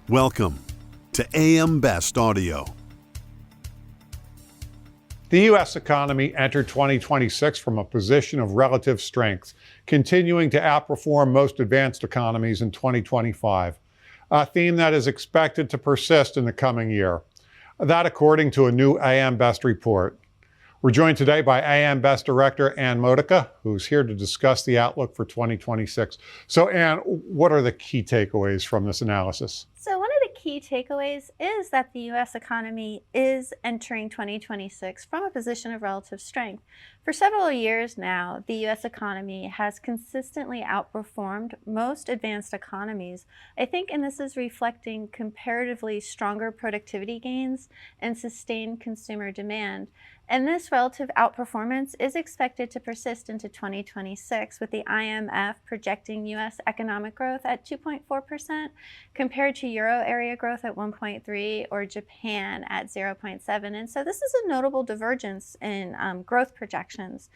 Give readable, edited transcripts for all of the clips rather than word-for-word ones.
Welcome to AM Best Audio. The U.S. economy entered 2026 from a position of relative strength, continuing to outperform most advanced economies in 2025, a theme that is expected to persist in the coming year. That according to a new AM Best report. We're joined today by AM Best Director Ann Modica, who's here to discuss the outlook for 2026. So Ann, what are the key takeaways from this analysis? So one of the key takeaways is that the U.S. economy is entering 2026 from a position of relative strength. For several years now, the U.S. economy has consistently outperformed most advanced economies, I think, and this is reflecting comparatively stronger productivity gains and sustained consumer demand. And this relative outperformance is expected to persist into 2026, with the IMF projecting U.S. economic growth at 2.4% compared to Euro area growth at 1.3% or Japan at 0.7%. And so this is a notable divergence in growth projections.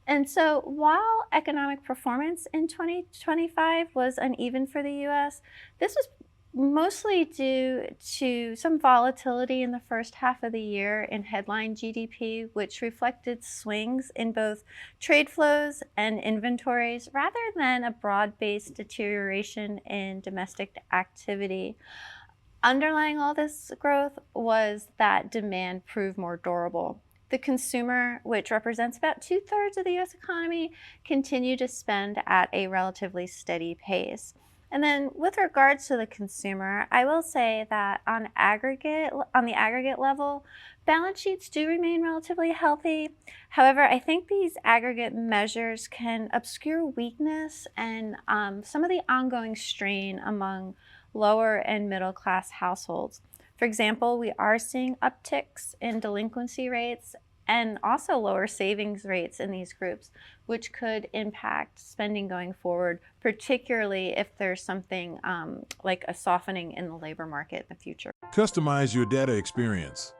And so while economic performance in 2025 was uneven for the U.S., this was mostly due to some volatility in the first half of the year in headline GDP, which reflected swings in both trade flows and inventories rather than a broad-based deterioration in domestic activity. Underlying all this growth was that demand proved more durable. The consumer, which represents about 2/3 of the U.S. economy, continued to spend at a relatively steady pace. And then with regards to the consumer, I will say that on the aggregate level, balance sheets do remain relatively healthy. However, I think these aggregate measures can obscure weakness and some of the ongoing strain among lower and middle class households. For example, we are seeing upticks in delinquency rates and also lower savings rates in these groups, which could impact spending going forward, particularly if there's something like a softening in the labor market in the future. Customize your data experience.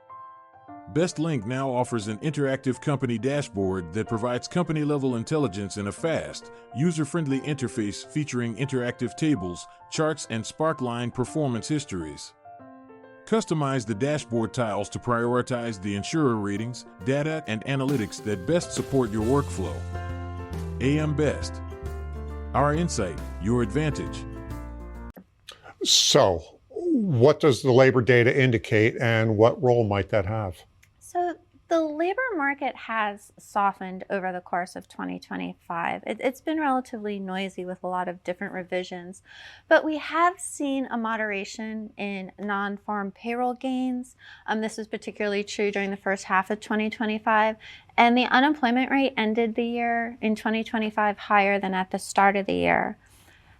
BestLink now offers an interactive company dashboard that provides company-level intelligence in a fast, user-friendly interface featuring interactive tables, charts, and Sparkline performance histories. Customize the dashboard tiles to prioritize the insurer ratings, data, and analytics that best support your workflow. AM Best. Our insight, your advantage. So, what does the labor data indicate and what role might that have? So the labor market has softened over the course of 2025. It's been relatively noisy with a lot of different revisions, but we have seen a moderation in non-farm payroll gains. This was particularly true during the first half of 2025, and the unemployment rate ended the year in 2025 higher than at the start of the year.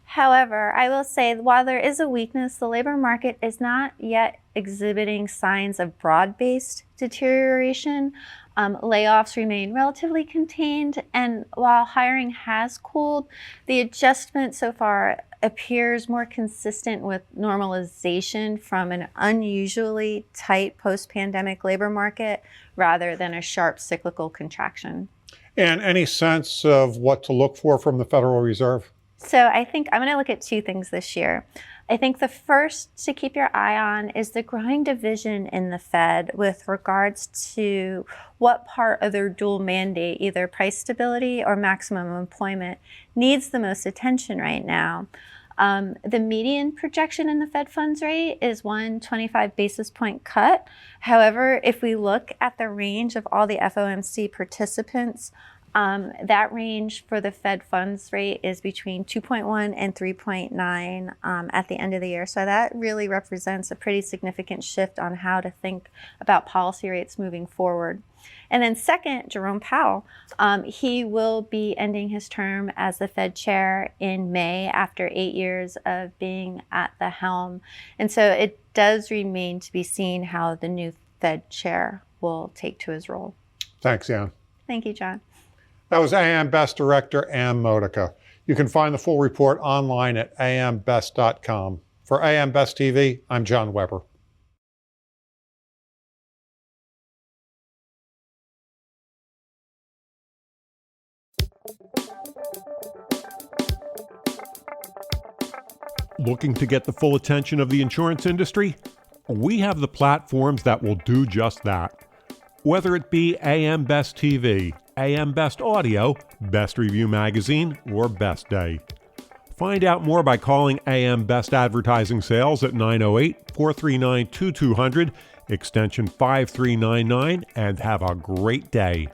However, I will say, while there is a weakness, the labor market is not yet exhibiting signs of broad-based deterioration. Layoffs remain relatively contained, and while hiring has cooled, the adjustment so far appears more consistent with normalization from an unusually tight post-pandemic labor market rather than a sharp cyclical contraction. And any sense of what to look for from the Federal Reserve? So I think I'm going to look at two things this year. I think the first to keep your eye on is the growing division in the Fed with regards to what part of their dual mandate, either price stability or maximum employment, needs the most attention right now. The median projection in the Fed funds rate is 125 basis point cut. However, if we look at the range of all the FOMC participants, that range for the Fed funds rate is between 2.1 and 3.9 at the end of the year. So that really represents a pretty significant shift on how to think about policy rates moving forward. And then second, Jerome Powell, he will be ending his term as the Fed chair in May after 8 years of being at the helm. And so it does remain to be seen how the new Fed chair will take to his role. Thanks, Ann. Thank you, John. That was AM Best Director Ann Modica. You can find the full report online at ambest.com. For AM Best TV, I'm John Weber. Looking to get the full attention of the insurance industry? We have the platforms that will do just that. Whether it be AM Best TV, AM Best Audio, Best Review Magazine, or Best Day. Find out more by calling AM Best Advertising Sales at 908-439-2200, extension 5399, and have a great day.